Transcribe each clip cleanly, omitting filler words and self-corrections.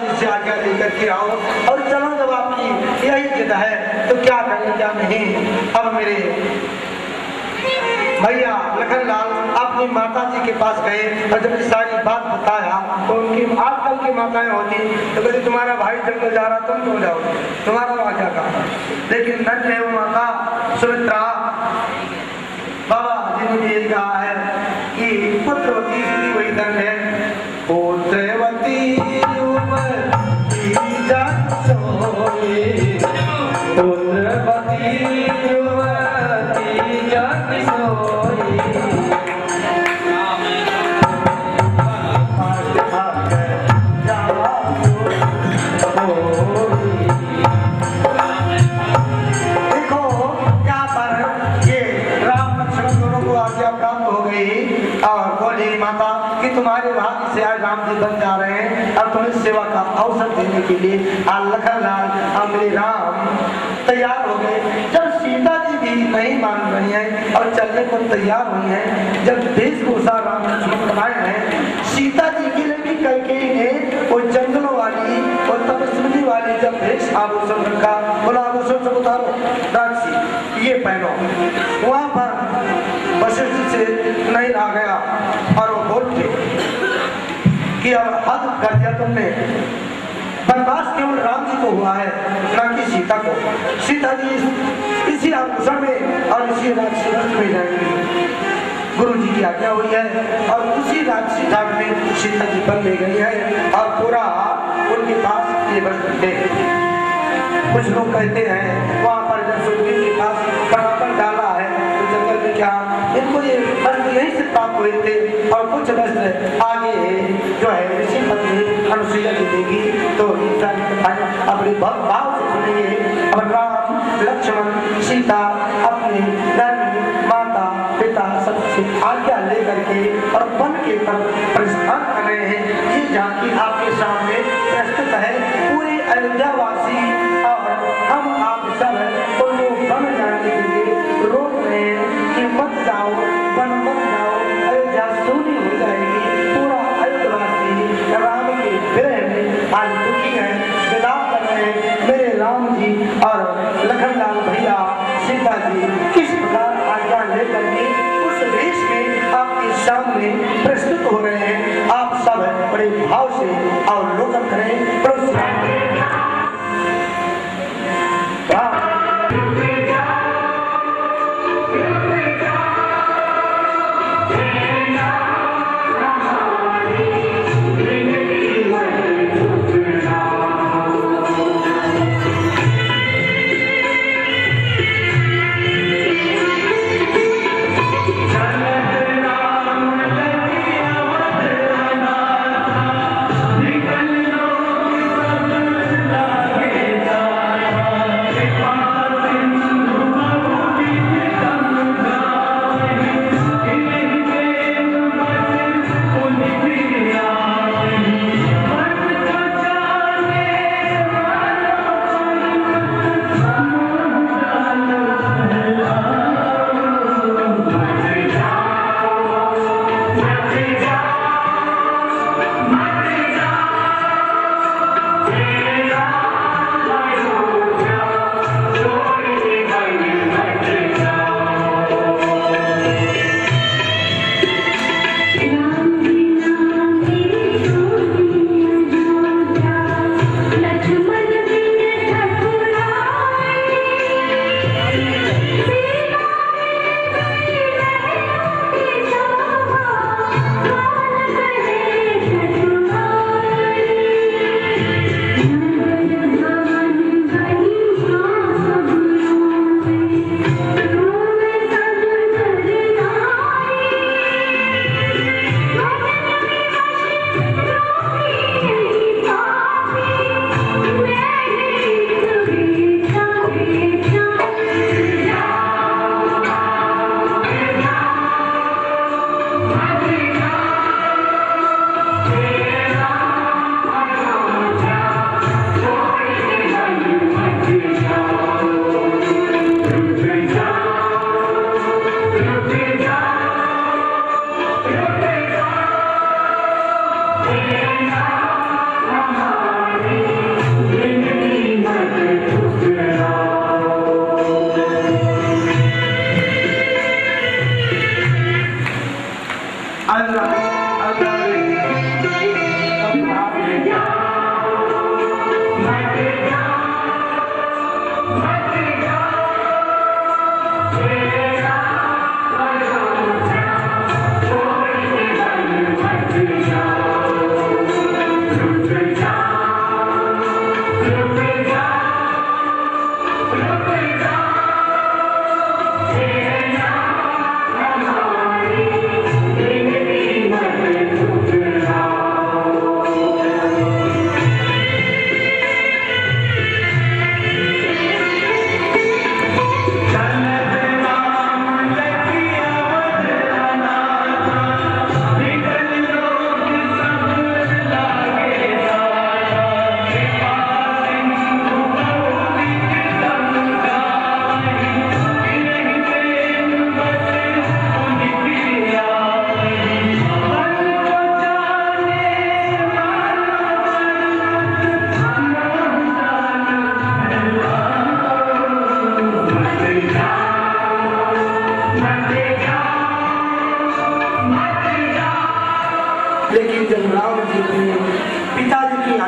जी से आज्ञा लेकर के आओ और चलो। जब आपकी यही जिद है तो क्या करें क्या नहीं। अब मेरे भैया लखनलाल अपनी माता जी के पास गए और जब सारी बात बताया तो उनकी आजकल की माताएं होती तो कहती तुम्हारा भाई जंगल जा रहा तुम क्यों जाओ, तुम्हारा वहां क्या कहा। लेकिन नट है वो माता सुमित्रा बाबा जी ने ये कहा है कि पुत्रवती स्त्री वही धन है। पुत्रवती तुम्हारे भाग्य से आज राम जी बन जा रहे हैं और तुम्हें सेवा का अवसर देने के लिए लखनलाल और मेरे राम तैयार हो गए। जब सीता जी भी नहीं मान रही हैं और चलने को तैयार हुई हैं, जब वेशभूषा राम लक्ष्मण बनाए हैं, सीता जी के लिए भी कैकेयी ने वो जंगलों वाली और तपस्वी वाली जब वेश आभूषण रखा, बोला आभूषण सब उतारो राक्षसी ये पहनो। वहां पर वशिष्ठ से नहीं आ गया और वो बोलते कि अब हद कर दिया तुमने, वनवास केवल राम जी को हुआ है ना कि सीता को। सीता जी इसी आभूषण में और इसी राक्षसी में जाएंगी। गुरु जी की आज्ञा हुई है और उसी राक्षसी ठाट में सीता जी बन ले गई है और पूरा उनके पास ये बन। कुछ लोग कहते हैं वहां पर जब सूर्य के पास कटापन डाला है तो जंगल में क्या इनको ये वस्त्र यहीं से प्राप्त हुए थे और कुछ वस्त्र आगे जो है ऋषि पत्नी अनुसुईया की देगी। तो अपने भाव से सुनिए। अब राम लक्ष्मण सीता अपने धर्म माता पिता सबसे आज्ञा लेकर के और वन के पर प्रस्थान कर रहे हैं। ये झांकी आपके सामने प्रस्तुत है। पूरे अयोध्या वासी और हम आप सब उनको वन जाने के लिए रोक रहे हैं कि मत जाओ, वन मत जाओ, अयोध्या सोनी हो जाएगी। पूरा अयोध्यावासी राम के विरह में आज दुखी है, विदा कर रहे हैं। मेरे राम जी और लखनलाल भैया सीता जी किस प्रकार आज्ञा लेकर के उस वेश में आपके सामने प्रस्तुत हो रहे हैं। आप सब बड़े भाव से अवलोकन करें।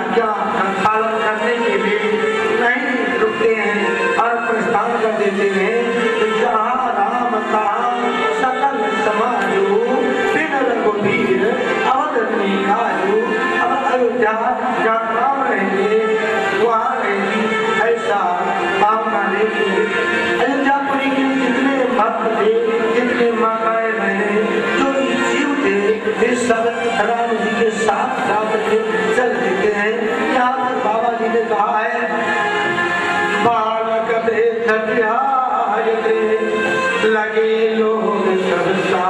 आज्ञा पालन करने के लिए नहीं रुकते हैं और प्रस्थान कर देते हैं। जहाँ राम कहा सकल समाजो बिन रघुबीर अवधि काजू। अब अयोध्या जहाँ राम रहेंगे वहाँ रहेगी ऐसा भावना लेके अयोध्यापुरी के जितने भक्त थे, जितने माताएं बहने, जो जीव थे, वे सब राम जी के साथ साथ चल देते हैं। यहाँ तक बाबा जी ने कहा है बालक लगे लोग सबसा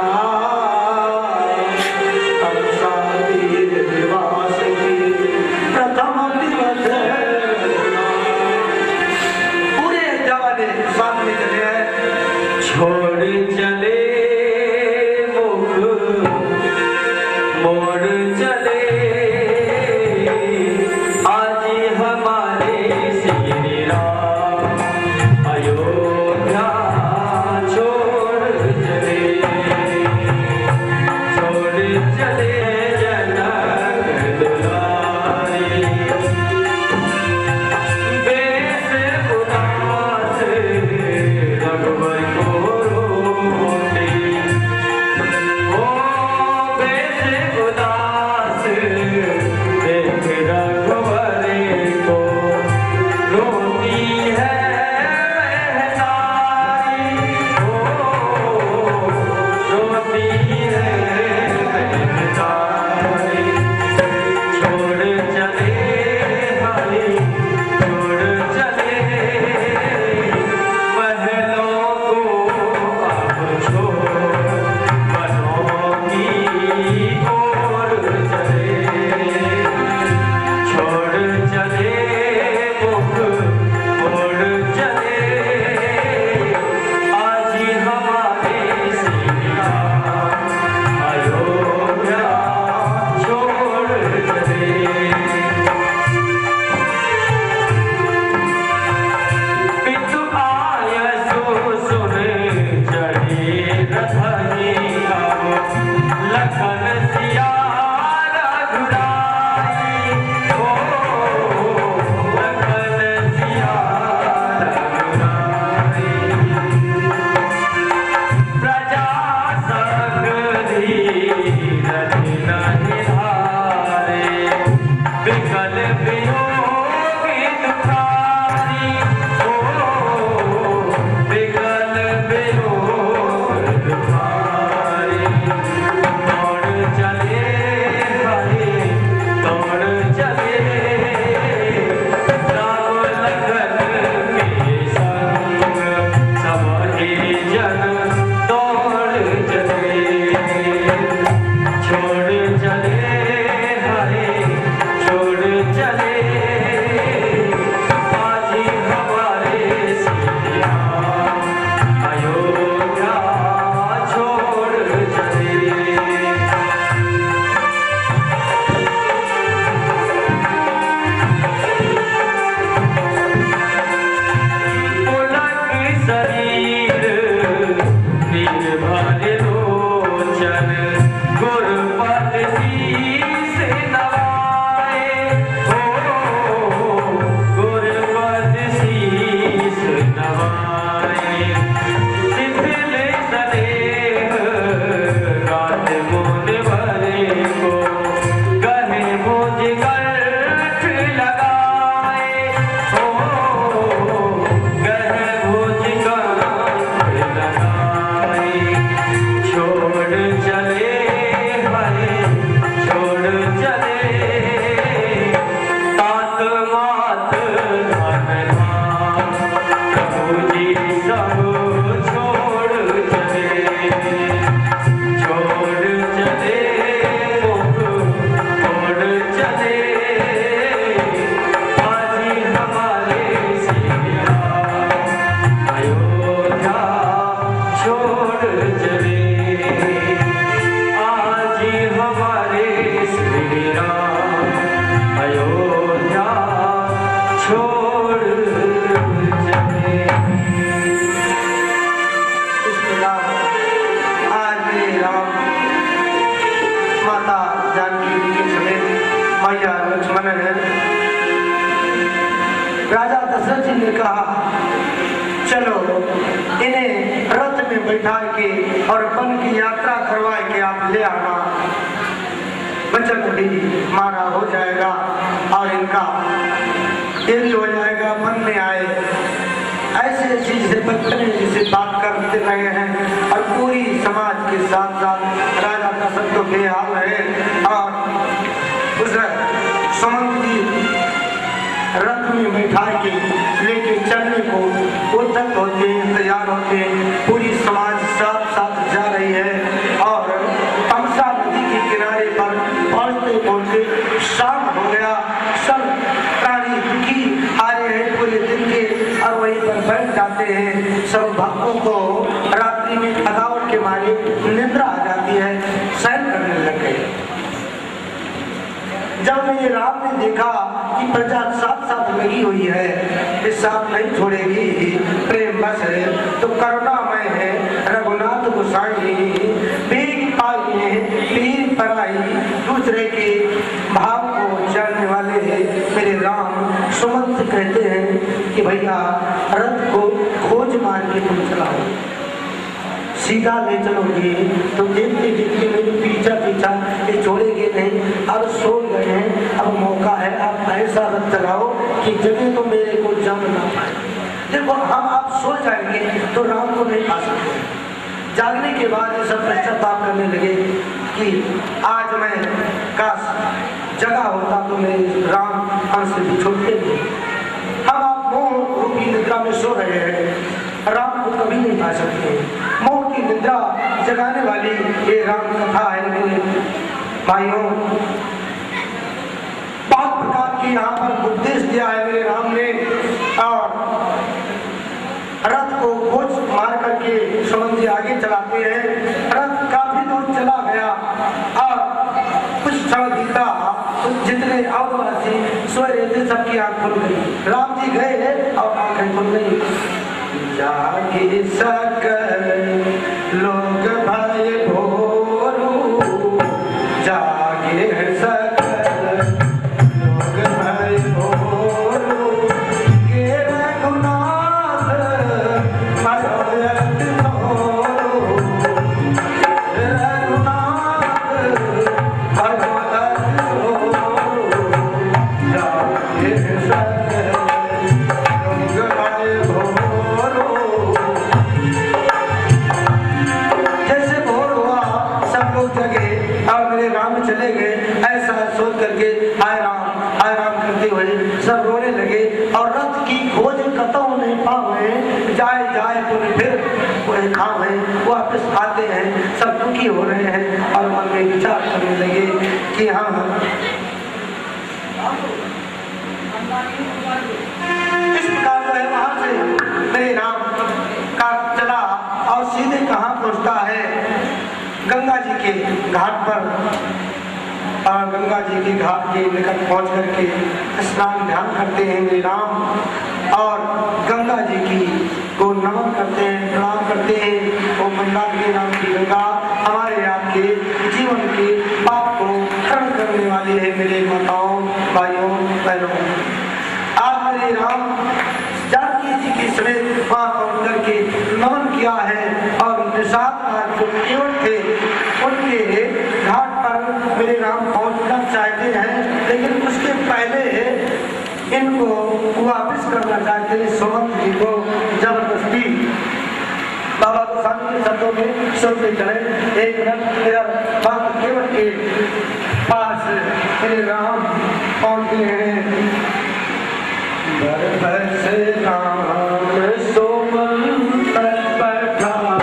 दिवास की प्रथम दिवस पूरे जवाने सामने चले हैं। छोड़ चले मुख मोड़ चले आज हमारे श्री राम अयोध्या छोड़ चले जनक दुलारी बेस उदास रघुवर को रोते ओ बेस उदास देख रघुवर को रोती है महतारी ओ रोती है महतारी। छोड़ चले हरि छोड़ चले महलों को अब छोड़ मनों की ओर चले। छोड़ चले मुख मोड़ चले आज हमारे श्री राम अयोध्या छोड़ चले। पितु आयसु सुन चढ़े रथनिया लखन सिया रघुराई ओ लखन सिया रघुराई। प्रजा संग धीरज नहीं धारे विकल वियोगी दुखारी ओ विकल वियोग दुखारी। दौड़ चले हरि दौड़ चले राम लखन के संग सब ही जन दौड़ चले। छोड़ चले हरि छोड़ चले आज हमारे श्री राम अयोध्या छोड़ चले। पुलक शरीर निर्भर लोचन गुरपद शीस नवाए हो गुरपद शीस नवाए। शिथिल स्नेह गात मुन भरे को गहे मुझ कंठ लगाए हो गहे मुझ कंठ लगाए। छोड़ चले हरि छोड़ चले तात मात धन धाम प्रभु जी सब छोड़ चले। छोड़ चले मुख मोड़ चले आज हमारे श्री राम अयोध्या छोड़ चले। आज हमारे श्री राम अयोध्या छोड़ चले। इस प्रकार आज मेरे राम माता जानकी जी के समेत मैया लक्ष्मण राजा दशरथ जी ने कहा चलो इन्हें रथ में बैठा के और वन की यात्रा करवा के आप ले आना, वचन भी मारा हो जाएगा और इनका तेल हो जाएगा, मन में आए। ऐसे चीज से बचपने जिसे बात करते रहे हैं और पूरी समाज के साथ साथ राजा दशरथ तो बेहाल है। और उस सुमंत जी रथ में बैठा के लेके चलने को उद्यत होते हैं, तैयार होते हैं। पूरी समाज साथ साथ जा रही है और तमसा नदी के किनारे पर पहुंचते पहुंचते शाम हो गया। सब प्राणी दुखी आ रहे हैं पूरे दिन के और वहीं पर बैठ जाते हैं। सब भक्तों को रात्रि में थकावट के मारे निद्रा आ जाती है, शयन करने लग गए। जब मेरे राम ने देखा कि प्रजा साथ साथ लगी हुई है, इस साथ नहीं छोड़ेगी, प्रेम बस है तो करुणामय है, रघुनाथ गोसाई पीर पाई है पीर पराई, दूसरे के भाव को जानने वाले हैं मेरे राम। सुमंत कहते हैं कि भैया रथ को खोज मार के तुम चलाओ, सीधा ले चलोगे तो देखते देखते मेरे पीछा पीछा ये छोड़ेंगे नहीं। अब सो गए हैं, अब मौका है, आप ऐसा रथ चलाओ कि जगह तो मेरे को जम ना पाए। देखो हम आप सो जाएंगे तो राम को नहीं पा सकते। जागने के बाद ये सब पश्चाताप करने लगे कि आज मैं काश जगह होता तो मेरे राम हमसे बिछोड़ते नहीं। हम आप मोह रूपी निद्रा में सो रहे हैं, राम को कभी नहीं पा सकते। मोह की निद्रा जगाने वाली ये राम कथा है मेरे भाइयों। बहुत प्रकार की यहाँ पर उपदेश दिया है मेरे राम ने। और रथ को खोज मार करके सुमंत जी आगे चलाते हैं। रथ काफी दूर चला गया और कुछ क्षण बीता, जितने आदिवासी सो रहे थे सबकी आंख खुल गई। राम जी गए और आंखें खुल गई। जागे सकल लोग भय भोरू, जागे सकल लोग भय भोरू, के रघुनाथ भगवत तोरू, रघुनाथ भगवत तोरू, जागे सकल लोग भय भोरू। जैसे भोर हुआ सब लोग जगे और मेरे राम चले गए, ऐसा सोच करके हाय राम करते हुए सब रोने लगे। और रथ की खोज कतौ नहीं पावे, जाए तो फिर कोई खावे, वापस आते हैं सब दुखी हो रहे हैं और मन में विचार करने लगे कि हाँ इस प्रकार जो है वहां से मेरे राम का चला और सीधे कहाँ पहुंचता है, गंगा जी के घाट पर। और गंगा जी के घाट के निकट पहुंच करके स्नान ध्यान करते हैं मेरे राम और गंगा जी की को नमन करते हैं, प्रणाम करते हैं। वो मंदाकिनी नाम की गंगा हमारे आपके जीवन के पाप को हरण करने वाली है मेरे माताओं भाइयों बहनों। आज मेरे राम जानकी जी के समेत वहां पहुंच करके नमन किया है और निषाद जो केवल थे उनके घाट पर मेरे राम पहुंचना चाहते हैं, लेकिन उसके पहले इनको वापिस करना चाहते हैं सुमंत जी को जबरदस्ती। बाबा गोसावी के शब्दों में सुनते चले, एक मिनट मेरा बात केवल के पास मेरे राम पहुंचते हैं। बरबस राम सुमंत पठावा,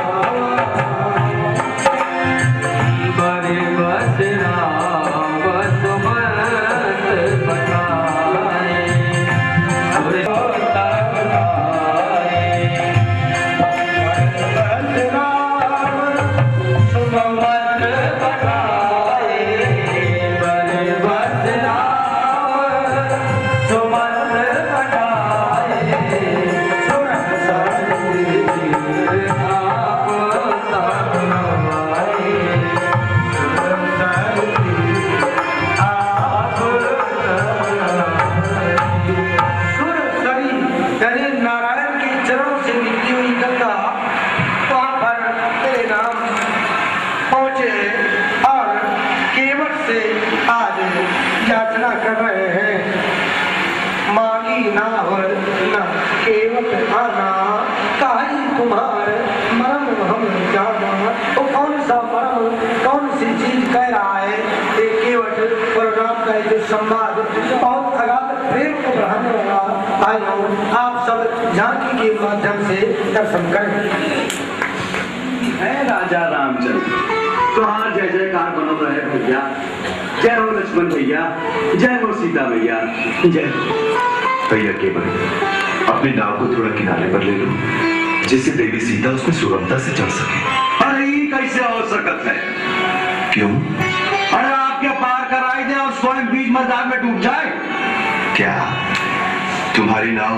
बरबस राम सुमंत पठाए, बरबस राम सुमंत पठाए, बरबस राम सुमंत पठाए। बाद बहुत अगाध प्रेम को बढ़ाने वाला आयो आप सब झांकी के माध्यम से दर्शन करें। है राजा रामचंद्र तुहार जय जयकार बनो रहे भैया। जय हो लक्ष्मण भैया, जय हो सीता भैया, जय हो। भैया केवल अपनी नाव को थोड़ा किनारे पर ले लो, जिससे देवी सीता उसमें सुगमता से चल सके। अरे ये कैसे हो सकत है? क्यों? अरे आपके पार कराई दे और स्वयं बीच मैदान में डूब जाए। क्या तुम्हारी नाव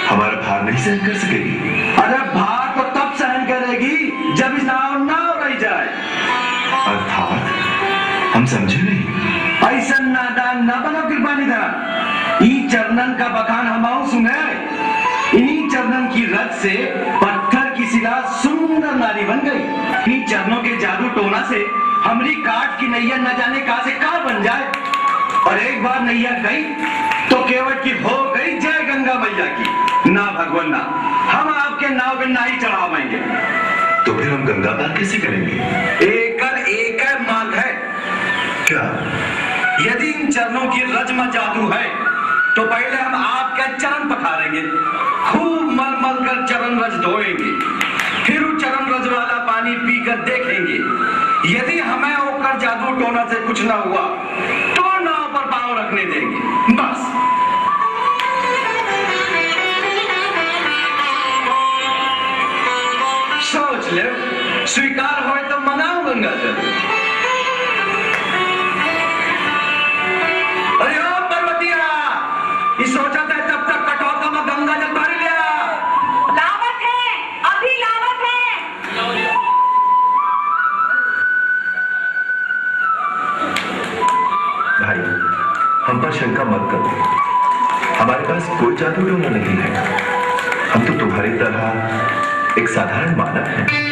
हमारा भार नहीं सहन कर सकेगी? अरे भार तो तब सहन करेगी जब इस नाव नाव रह जाए। अर्थात हम समझे नहीं। ऐसा नादान न बनो कृपा निधान। ई चरणन का बखान हम सुने। इन्हीं चरणन की रज से पत्थर की शिला सुंदर नारी बन गई। इन्हीं चरणों के जादू टोना से हमारी काट की नैया न जाने कहां से कहां बन जाए। और एक बार नैया गई तो केवट की हो गई जय गंगा मैया की। ना भगवान ना, हम आपके नाव पे ना ही चढ़ावेंगे। तो फिर हम गंगा पार कैसे करेंगे? एक मार्ग है। क्या? यदि इन चरणों की रज में जादू है तो पहले हम आपके चरण पखारेंगे, खूब मल मल कर चरण रज धोएंगे, फिर उस चरण रज वाला पानी पीकर देखेंगे। यदि हमें होकर जादू टोना से कुछ ना हुआ तो नाव पर पांव रखने देंगे, बस। सोच ले, स्वीकार हो तो मनाओ गंगा जल। अरे ओ पर्वतिया, ये सोचा था तब तक कटौता में गंगा जल भर लिया। लावत है, अभी लावत है। भाई हम पर शंका मत करो, हमारे पास कोई जादू टोना नहीं है। हम तो तुम्हारी तरह एक साधारण मानव हैं।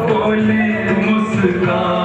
बोले मुस्कान।